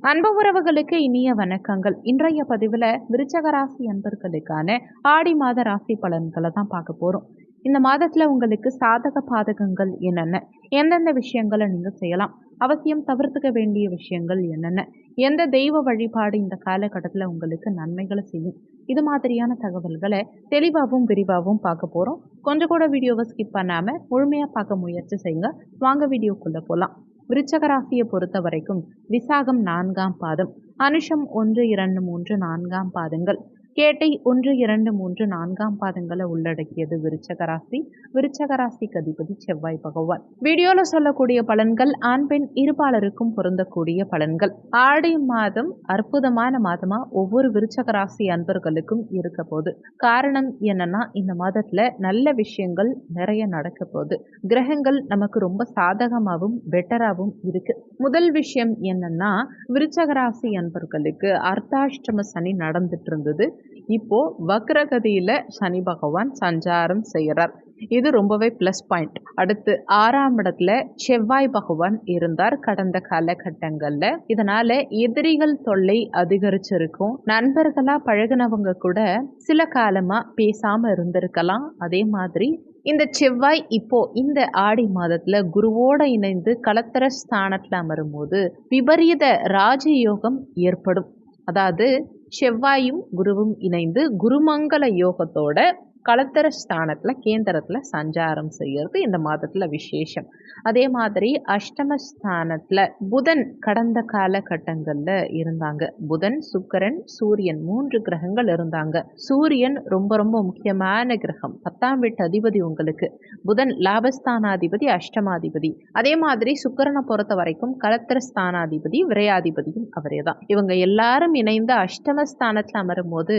அன்பு உறவுகளுக்கு இனிய வணக்கங்கள். இன்றைய பதிவில் விருச்சக ராசி அன்பர்களுக்கான ஆடி மாத ராசி பலன்களை தான் பார்க்க போகிறோம். இந்த மாதத்தில் உங்களுக்கு சாதக பாதகங்கள் என்னென்ன, எந்தெந்த விஷயங்களை நீங்கள் செய்யலாம், அவசியம் தவிர்த்துக்க வேண்டிய விஷயங்கள் என்னென்ன, எந்த தெய்வ வழிபாடு இந்த காலகட்டத்தில் உங்களுக்கு நன்மைகளை செய்யும், இது மாதிரியான தகவல்களை தெளிவாகவும் விரிவாகவும் பார்க்க போகிறோம். கொஞ்சம் கூட வீடியோவை ஸ்கிப் பண்ணாமல் முழுமையாக பார்க்க முயற்சி செய்யுங்க. வாங்க வீடியோக்குள்ளே போகலாம். விருச்சக ராசியை பொறுத்த வரைக்கும் விசாகம் 4ஆம் பாதம், அனுஷம் 1, 2, 3, 4ஆம் பாதங்கள், கேட்டை 1, 2, 3, 4ஆம் பாதங்களை உள்ளடக்கியது விருச்சக ராசி. விருச்சக ராசிக்கு அதிபதி செவ்வாய் பகவான். வீடியோல சொல்லக்கூடிய பலன்கள் ஆண் பெண் இருபாலருக்கும் பொருந்தக்கூடிய பலன்கள். ஆடி மாதம் அற்புதமான மாதமா ஒவ்வொரு விருச்சக ராசி அன்பர்களுக்கும் இருக்க போகுது. காரணம் என்னன்னா, இந்த மாதத்துல நல்ல விஷயங்கள் நிறைய நடக்க போகுது. கிரகங்கள் நமக்கு ரொம்ப சாதகமாகவும் பெட்டராகவும் இருக்கு. முதல் விஷயம் என்னன்னா, விருச்சக ராசி அன்பர்களுக்கு அர்த்தாஷ்டம சனி நடந்துட்டு இருந்தது. இப்போ வக்ரகதியில சனி பகவான் சஞ்சாரம் செய்யறார். இது ரொம்பவே பிளஸ் பாயிண்ட். அடுத்து 6ஆம் இடத்துல செவ்வாய் பகவான் இருந்தார் கடந்த காலகட்டங்கள்ல. இதனால எதிரிகள் தொல்லை அதிகரிச்சிருக்கும். நண்பர்களா பழகினவங்க கூட சில காலமா பேசாம இருந்திருக்கலாம். அதே மாதிரி இந்த செவ்வாய் இப்போ இந்த ஆடி மாதத்துல குருவோட இணைந்து களத்திர ஸ்தானத்துல அமரும் போது விபரீத ராஜயோகம் ஏற்படும். அதாவது செவ்வாயும் குருவும் இணைந்து குருமங்கல யோகத்தோட களத்திர ஸ்தானத்துல கேந்திரத்துல சஞ்சாரம் செய்யறது இந்த மாதத்துல விசேஷம். அதே மாதிரி அஷ்டமஸ்தானத்துல புதன் கடந்த காலகட்டங்கள்ல இருந்தாங்க. புதன், சுக்கிரன், சூரியன் 3 கிரகங்கள் இருந்தாங்க. சூரியன் ரொம்ப ரொம்ப முக்கியமான கிரகம். 10ஆம் வீட்டு அதிபதி உங்களுக்கு. புதன் லாபஸ்தானாதிபதி, அஷ்டமாதிபதி. அதே மாதிரி சுக்கிரனை பொறுத்த வரைக்கும் களத்திர ஸ்தானாதிபதி, விரையாதிபதியும் அவரே தான். இவங்க எல்லாரும் இணைந்து அஷ்டமஸ்தானத்துல அமரும் போது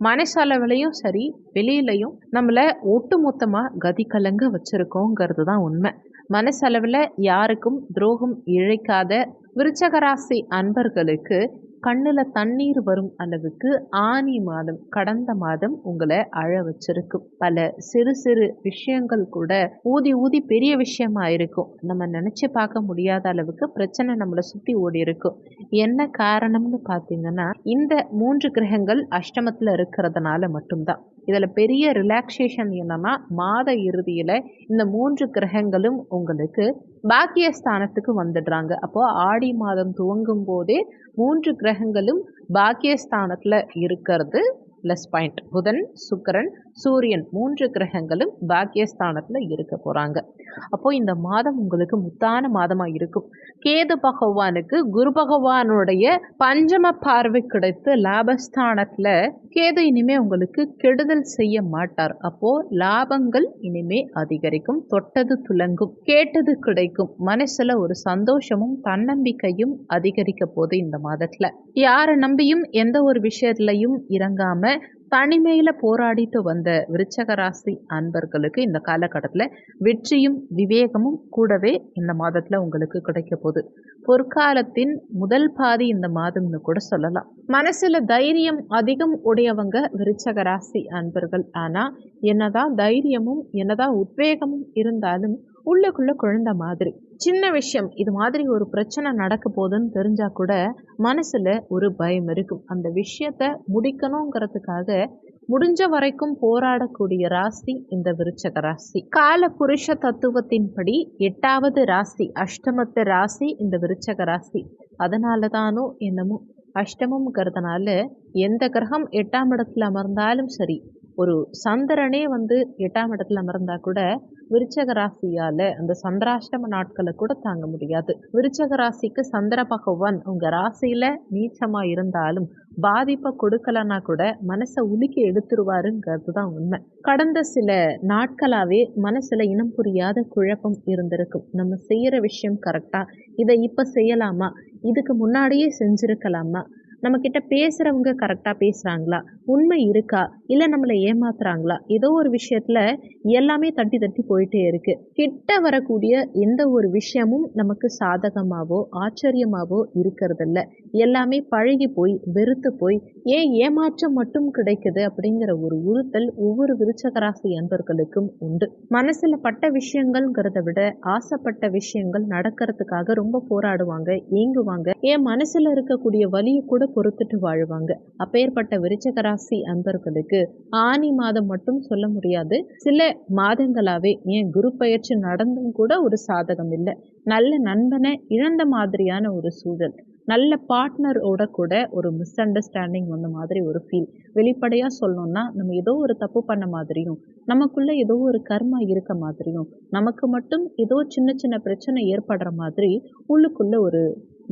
மனசளவுலையும் சரி வெளியிலையும் நம்மளை ஒட்டு மொத்தமா கதி கலங்க வச்சிருக்கோங்கிறது தான் உண்மை. மனசளவில் யாருக்கும் துரோகம் இழைக்காத விருச்சக ராசி அன்பர்களுக்கு கண்ணுல தண்ணீர் வரும் அளவுக்கு ஆனி மாதம், கடந்த மாதம் உங்களை அழ வச்சிருக்கும். பல சிறு சிறு விஷயங்கள் கூட ஊதி ஊதி பெரிய விஷயமா இருக்கும். நம்ம நினைச்சு பார்க்க முடியாத அளவுக்கு பிரச்சனை நம்மளை சுத்தி ஓடி இருக்கும். என்ன காரணம்னு பார்த்தீங்கன்னா, இந்த 3 கிரகங்கள் அஷ்டமத்துல இருக்கிறதுனால மட்டும்தான். இதுல பெரிய ரிலாக்ஸேஷன் என்னன்னா, மாத இறுதியில இந்த 3 கிரகங்களும் உங்களுக்கு பாக்கியஸ்தானத்துக்கு வந்துடுறாங்க. அப்போ ஆடி மாதம் துவங்கும் போதே 3 கிரகங்களும் பாக்கியஸ்தானத்துல இருக்கிறது ப்ளஸ் பாயிண்ட். புதன், சுக்கிரன், சூரியன் 3 கிரகங்களும் பாக்கியஸ்தானத்துல இருக்க போறாங்க. அப்போ இந்த மாதம் உங்களுக்கு முத்தான மாதமா இருக்கும். கேது பகவானுக்கு குரு பகவானுடைய பஞ்சம பார்வை கிடைத்து லாபஸ்தானத்துல கேது இனிமே உங்களுக்கு கெடுதல் செய்ய மாட்டார். அப்போ லாபங்கள் இனிமே அதிகரிக்கும். தொட்டது துலங்கும், கேட்டது கிடைக்கும். மனசுல ஒரு சந்தோஷமும் தன்னம்பிக்கையும் அதிகரிக்க போது இந்த மாதத்துல. யாரை நம்பியும் எந்த ஒரு விஷயத்திலையும் இறங்காம தனிமையில போராடிட்டு வந்த விருச்சக ராசி அன்பர்களுக்கு இந்த காலகட்டத்தில் வெற்றியும் விவேகமும் கூடவே இந்த மாதத்துல உங்களுக்கு கிடைக்க போகுது. பொற்காலத்தின் முதல் பாதி இந்த மாதம்னு கூட சொல்லலாம். மனசுல தைரியம் அதிகம் உடையவங்க விருச்சக ராசி அன்பர்கள். ஆனா என்னதான் தைரியமும் என்னதான் உத்வேகமும் இருந்தாலும் உள்ளுக்குள்ள குழந்தை மாதிரி சின்ன விஷயம் இது மாதிரி ஒரு பிரச்சனை நடக்க போகுதுன்னு தெரிஞ்சா கூட மனசுல ஒரு பயம் இருக்கும். அந்த விஷயத்த முடிக்கணுங்கிறதுக்காக முடிஞ்ச வரைக்கும் போராடக்கூடிய ராசி இந்த விருச்சக ராசி. கால புருஷ தத்துவத்தின்படி 8வது ராசி, அஷ்டமத்து ராசி இந்த விருச்சக ராசி. அதனால தானோ என்னமோ அஷ்டமம்ங்கிறதுனால எந்த கிரகம் 8ஆம் இடத்துல அமர்ந்தாலும் சரி, ஒரு சந்திரனே 8ஆம் இடத்துல அமர்ந்தா கூட விருச்சக ராசியால அந்த சந்திராஷ்டம நாட்களை கூட தாங்க முடியாது. விருச்சக ராசிக்கு சந்திர பகவான் உங்க ராசியில நீச்சமா இருந்தாலும் பாதிப்பை கொடுக்கலன்னா கூட மனசை உலுக்கி எடுத்துருவாருங்கிறது தான் உண்மை. கடந்த சில நாட்களாவே மனசுல இனம் புரியாத குழப்பம் இருந்திருக்கும். நம்ம செய்யற விஷயம் கரெக்டா, இதை இப்ப செய்யலாமா, இதுக்கு முன்னாடியே செஞ்சிருக்கலாமா, நம்மக்கிட்ட பேசுகிறவங்க கரெக்டாக பேசுகிறாங்களா, உண்மை இருக்கா, இல்லை நம்மளை ஏமாத்துறாங்களா, ஏதோ ஒரு விஷயத்தில் எல்லாமே தட்டி தட்டி போயிட்டே இருக்கு. கிட்ட வரக்கூடிய எந்த ஒரு விஷயமும் நமக்கு சாதகமாவோ ஆச்சரியமாவோ இருக்கிறதில்ல. எல்லாமே பழகி போய் வெறுத்து போய் ஏன் ஏமாற்றம் மட்டும் கிடைக்குது அப்படிங்கிற ஒரு உறுத்தல் ஒவ்வொரு விருச்சக ராசி அன்பர்களுக்கும் உண்டு. மனசுல பட்ட விஷயங்கள்ங்கிறத விட ஆசைப்பட்ட விஷயங்கள் நடக்கிறதுக்காக ரொம்ப போராடுவாங்க, ஏங்குவாங்க, என் மனசுல இருக்கக்கூடிய வலியை கூட பொறுத்துட்டு வாழ்வாங்க. அப்பேற்பட்ட விருச்சக ராசி அன்பர்களுக்கு ஆனி மாதம் மட்டும் சொல்ல முடியாது, சில மாதங்களாவே ஏன் குரு பயிற்சி நடந்தும் கூட ஒரு சாதகம் இல்லை. நல்ல நண்பனை இழந்த மாதிரியான ஒரு சூழல், நல்ல பார்ட்னரோட கூட ஒரு மிஸ் அண்டர்ஸ்டாண்டிங் வந்த மாதிரி ஒரு ஃபீல். வெளிப்படையாக சொல்லணும்னா நம்ம ஏதோ ஒரு தப்பு பண்ண மாதிரியும், நமக்குள்ள ஏதோ ஒரு கர்மா இருக்க மாதிரியும், நமக்கு மட்டும் ஏதோ சின்ன சின்ன பிரச்சனை ஏற்படுற மாதிரி உள்ளுக்குள்ள ஒரு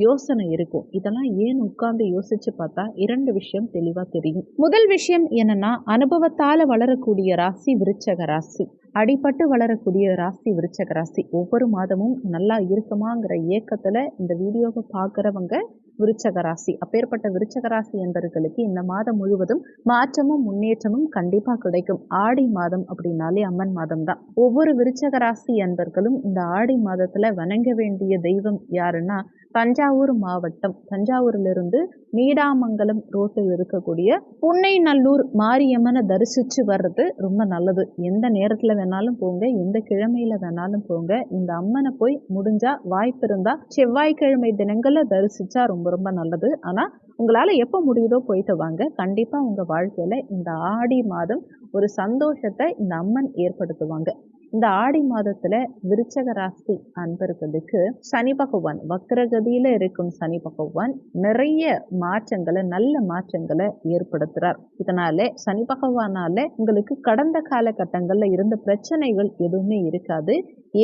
யோசனை இருக்கும். இதெல்லாம் ஏன் உட்கார்ந்து யோசிச்சு பார்த்தா 2 விஷயம் தெளிவா தெரியும். முதல் விஷயம் என்னன்னா, அனுபவத்தால வளரக்கூடிய ராசி விருச்சக ராசி. அடிபட்டு வளரக்கூடிய ராசி விருச்சக ராசி. ஒவ்வொரு மாதமும் நல்லா இருக்குமாங்கிற ஏக்கத்துல இந்த வீடியோவை பார்க்குறவங்க விருச்சக ராசி. அப்பேற்பட்ட விருச்சக ராசி என்பவர்களுக்கு இந்த மாதம் முழுவதும் மாற்றமும் முன்னேற்றமும் கண்டிப்பா கிடைக்கும். ஆடி மாதம் அப்படின்னாலே அம்மன் மாதம் தான். ஒவ்வொரு விருச்சக ராசி என்பர்களும் இந்த ஆடி மாதத்துல வணங்க வேண்டிய தெய்வம் யாருன்னா, தஞ்சாவூர் மாவட்டம், தஞ்சாவூரிலிருந்து நீடாமங்கலம் ரோட்டில் இருக்கக்கூடிய புன்னைநல்லூர் மாரியம்மனை தரிசிச்சு வர்றது ரொம்ப நல்லது. எந்த நேரத்துல வேணாலும் போங்க, எந்த கிழமையில வேணாலும் போங்க. இந்த அம்மனை போய் முடிஞ்சா வாய்ப்பு இருந்தா செவ்வாய்க்கிழமை தினங்கள்ல தரிசிச்சா ரொம்ப ரொம்ப நல்லது. ஆனா உங்களால எப்ப முடியுதோ போயிட்டு வாங்க. கண்டிப்பா உங்க வாழ்க்கையில இந்த ஆடி மாதம் ஒரு சந்தோஷத்தை இந்த அம்மன் ஏற்படுத்துவாங்க. இந்த ஆடி மாதத்துல விருச்சக ராசி அன்பர்களுக்கு சனி பகவான் வக்ரகதியில இருக்கும் சனி பகவான் நிறைய மாற்றங்களை, நல்ல மாற்றங்களை ஏற்படுத்துறார். இதனால சனி பகவானால உங்களுக்கு கடந்த காலகட்டங்கள்ல இருந்த பிரச்சனைகள் எதுவுமே இருக்காது.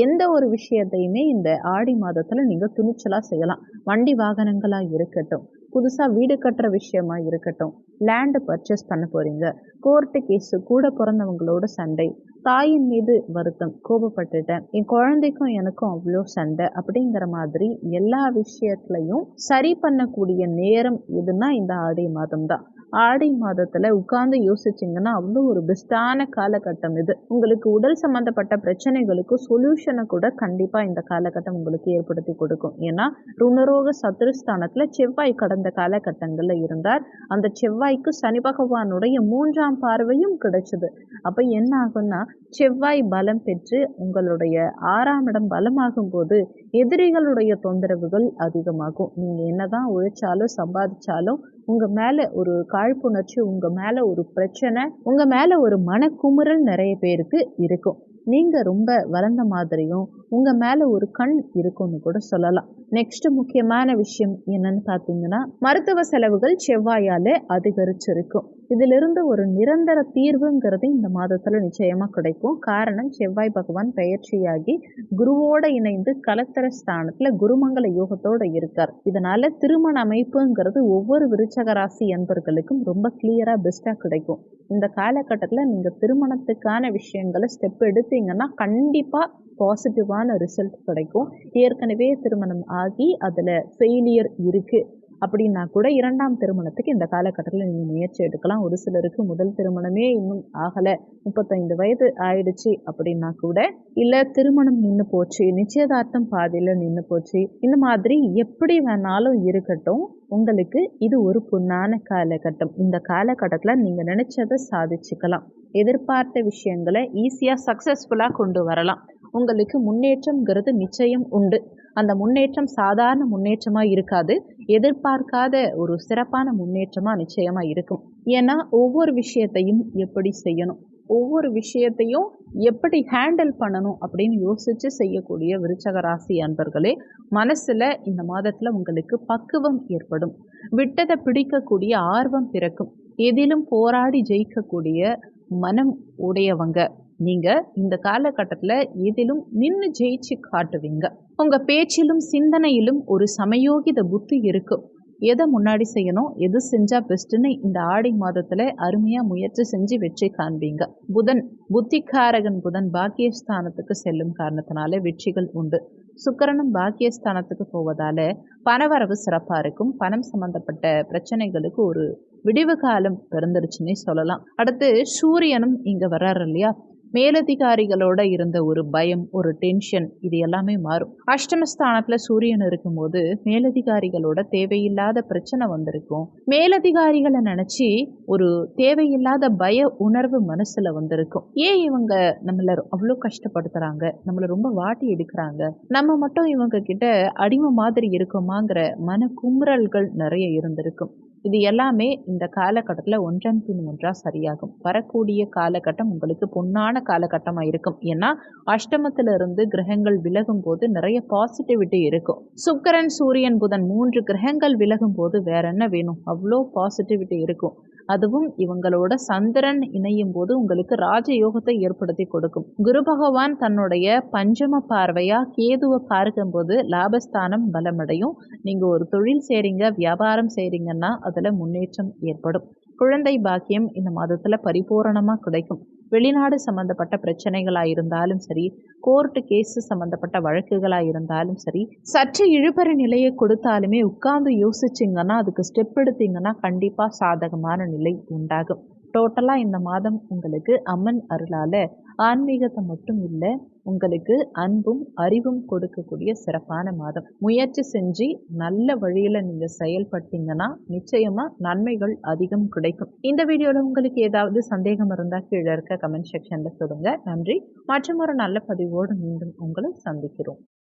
எந்த ஒரு விஷயத்தையுமே இந்த ஆடி மாதத்துல நீங்க துணிச்சலா செய்யலாம். வண்டி வாகனங்களா இருக்கட்டும், புதுசா வீடு கட்டுற விஷயமா இருக்கட்டும், லேண்டு பர்ச்சேஸ் பண்ண போறீங்க, கோர்ட்டு கேஸு, கூட பிறந்தவங்களோட சண்டை, தாயின் மீது வருத்தம், கோபப்பட்டுட்டேன், என் குழந்தைக்கும் எனக்கும் அவ்வளோ சண்டை அப்படிங்கிற மாதிரி எல்லா விஷயத்துலையும் சரி பண்ணக்கூடிய நேரம் எதுனா இந்த ஆடி மாதம் தான். ஆடி மாதத்துல உட்கார்ந்து யோசிச்சிங்கன்னா அவ்வளோ ஒரு பெஸ்டான காலகட்டம் இது. உங்களுக்கு உடல் சம்பந்தப்பட்ட பிரச்சனைகளுக்கு சொல்யூஷனை கூட கண்டிப்பா இந்த காலகட்டம் உங்களுக்கு ஏற்படுத்தி கொடுக்கும். ஏன்னா ருணரோக சத்துருஸ்தானத்துல செவ்வாய் கடந்த காலகட்டங்கள்ல இருந்தார். அந்த செவ்வாய்க்கு சனி பகவானுடைய 3ஆம் பார்வையும் கிடைச்சது. அப்ப என்ன ஆகும்னா, செவ்வாய் பலம் பெற்று உங்களுடைய 6ஆம் இடம் பலமாகும் போது எதிரிகளுடைய தொந்தரவுகள் அதிகமாகும். நீங்க என்னதான் உழைச்சாலும் சம்பாதிச்சாலும் உங்க மேல ஒரு காழ்ப்புணர்ச்சி, உங்க மேல ஒரு பிரச்சனை, உங்க மேல ஒரு மனக்குமுறல் நிறைய பேருக்கு இருக்கும். நீங்க ரொம்ப வளர்ந்த மாதிரியும் உங்க மேல ஒரு கண் இருக்கும்னு கூட சொல்லலாம். நெக்ஸ்ட் முக்கியமான விஷயம் என்னன்னு பார்த்தீங்கன்னா, மருத்துவ செலவுகள் செவ்வாயால அதிகரிச்சிருக்கும். இதிலிருந்து ஒரு நிரந்தர தீர்வுங்கிறது இந்த மாதத்துல நிச்சயமா கிடைக்கும். காரணம், செவ்வாய் பகவான் பெயர்ச்சியாகி குருவோட இணைந்து கலத்தர ஸ்தானத்துல குருமங்கல யோகத்தோட இருக்கார். இதனால திருமண அமைப்புங்கிறது ஒவ்வொரு விருச்சக ராசி என்பர்களுக்கும் ரொம்ப கிளியரா பெஸ்டா கிடைக்கும். இந்த காலகட்டத்துல நீங்க திருமணத்துக்கான விஷயங்களை ஸ்டெப் எடுத்தீங்கன்னா கண்டிப்பா பாசிட்டிவான ரிசல்ட் கிடைக்கும். ஏற்கனவே திருமணம் ஆகி அதுல ஃபெயிலியர் இருக்கு அப்படின்னா கூட 2ஆம் திருமணத்துக்கு இந்த காலகட்டத்தில் நீங்கள் முயற்சி எடுக்கலாம். ஒரு சிலருக்கு முதல் திருமணமே இன்னும் ஆகலை, 35 வயது ஆயிடுச்சு அப்படின்னா கூட, இல்லை திருமணம் நின்று போச்சு, நிச்சயதார்த்தம் பாதியில் நின்று போச்சு, இந்த மாதிரி எப்படி வேணாலும் இருக்கட்டும், உங்களுக்கு இது ஒரு பொன்னான காலகட்டம். இந்த காலகட்டத்தில் நீங்கள் நினைச்சதை சாதிச்சுக்கலாம். எதிர்பார்த்த விஷயங்களை ஈஸியாக சக்ஸஸ்ஃபுல்லாக கொண்டு வரலாம். உங்களுக்கு முன்னேற்றம்ங்கிறது நிச்சயம் உண்டு. அந்த முன்னேற்றம் சாதாரண முன்னேற்றமாக இருக்காது, எதிர்பார்க்காத ஒரு சிறப்பான முன்னேற்றமாக நிச்சயமாக இருக்கும். ஏன்னா ஒவ்வொரு விஷயத்தையும் எப்படி செய்யணும், ஒவ்வொரு விஷயத்தையும் எப்படி ஹேண்டில் பண்ணணும் அப்படின்னு யோசித்து செய்யக்கூடிய விருச்சக ராசி அன்பர்களே, மனசில் இந்த மாதத்தில் உங்களுக்கு பக்குவம் ஏற்படும். விட்டதை பிடிக்கக்கூடிய ஆர்வம் பிறக்கும். எதிலும் போராடி ஜெயிக்கக்கூடிய மனம் உடையவங்க நீங்க இந்த காலகட்டத்தில் எதிலும் நின்று ஜெயிச்சு காட்டுவீங்க. உங்க பேச்சிலும் சிந்தனையிலும் ஒரு சமயோகித புத்தி இருக்கும். எதை முன்னாடி செய்யணும், எது செஞ்சா பெஸ்ட்னு இந்த ஆடி மாதத்துல அருமையா முயற்சி செஞ்சு வெற்றி காண்பீங்க. புதன் புத்திகாரகன் புதன் பாக்கியஸ்தானத்துக்கு செல்லும் காரணத்தினால வெற்றிகள் உண்டு. சுக்கிரனும் பாக்கியஸ்தானத்துக்கு போவதால பணவரவு சிறப்பா இருக்கும். பணம் சம்பந்தப்பட்ட பிரச்சனைகளுக்கு ஒரு விடிவு காலம் பிறந்துருச்சுன்னே சொல்லலாம். அடுத்து சூரியனும் இங்க வர்றாரு இல்லையா? மேலதிகாரிகளோட இருந்த ஒரு பயம், ஒரு டென்ஷன் இது எல்லாமே மாறும். அஷ்டமஸ்தானத்துல சூரியன் இருக்கும்போது மேலதிகாரிகளோட தேவையில்லாத பிரச்சனை வந்திருக்கும். மேலதிகாரிகளை நினைச்சு ஒரு தேவையில்லாத பய உணர்வு மனசுல வந்திருக்கும். ஏன் இவங்க நம்மள அவ்வளோ கஷ்டப்படுத்துறாங்க, நம்மள ரொம்ப வாட்டி எடுக்கிறாங்க, நம்ம மட்டும் இவங்க கிட்ட அடிமை மாதிரி இருக்கோமாங்கிற மன குமுறல்கள் நிறைய இருந்திருக்கும். இது எல்லாமே இந்த காலகட்டத்தில் ஒன்றன் பின் ஒன்றா சரியாகும். வரக்கூடிய காலகட்டம் உங்களுக்கு பொன்னான காலகட்டமாக இருக்கும். ஏன்னா அஷ்டமத்திலிருந்து கிரகங்கள் விலகும் போது நிறைய பாசிட்டிவிட்டி இருக்கும். சுக்கிரன், சூரியன், புதன் 3 கிரகங்கள் விலகும் போது வேற என்ன வேணும்? அவ்வளோ பாசிட்டிவிட்டி இருக்கும். அதுவும் இவங்களோட சந்திரன் இணையும் போது உங்களுக்கு ராஜயோகத்தை ஏற்படுத்தி கொடுக்கும். குரு பகவான் தன்னுடைய பஞ்சம பார்வையா கேதுவை பார்க்கும்போது லாபஸ்தானம் பலமடையும். நீங்க ஒரு தொழில் செய்றீங்க, வியாபாரம் செய்றீங்கன்னா அதுல முன்னேற்றம் ஏற்படும். குழந்தை பாக்கியம் இந்த மாதத்துல பரிபூரணமா கிடைக்கும். வெளிநாடு சம்பந்தப்பட்ட பிரச்சனைகளா இருந்தாலும் சரி, கோர்ட்டு கேஸ் சம்பந்தப்பட்ட வழக்குகளா இருந்தாலும் சரி, சற்று இழுபறி நிலையை கொடுத்தாலுமே உட்கார்ந்து யோசிச்சிங்கன்னா, அதுக்கு ஸ்டெப் எடுத்தீங்கன்னா கண்டிப்பா சாதகமான நிலை உண்டாகும். டோட்டலா இந்த மாதம் உங்களுக்கு அம்மன் அருளால ஆன்மீகத்தை மட்டும் இல்லை, உங்களுக்கு அன்பும் அறிவும் கொடுக்கக்கூடிய சிறப்பான மாதம். முயற்சி செஞ்சு நல்ல வழியில நீங்க செயல்பட்டீங்கன்னா நிச்சயமா நன்மைகள் அதிகம் கிடைக்கும். இந்த வீடியோல உங்களுக்கு ஏதாவது சந்தேகம் இருந்தா கீழே இருக்க கமெண்ட் செக்ஷன்ல சொல்லுங்க. நன்றி. மற்றும் ஒரு நல்ல பதிவோடு மீண்டும் உங்களை சந்திக்கிறோம்.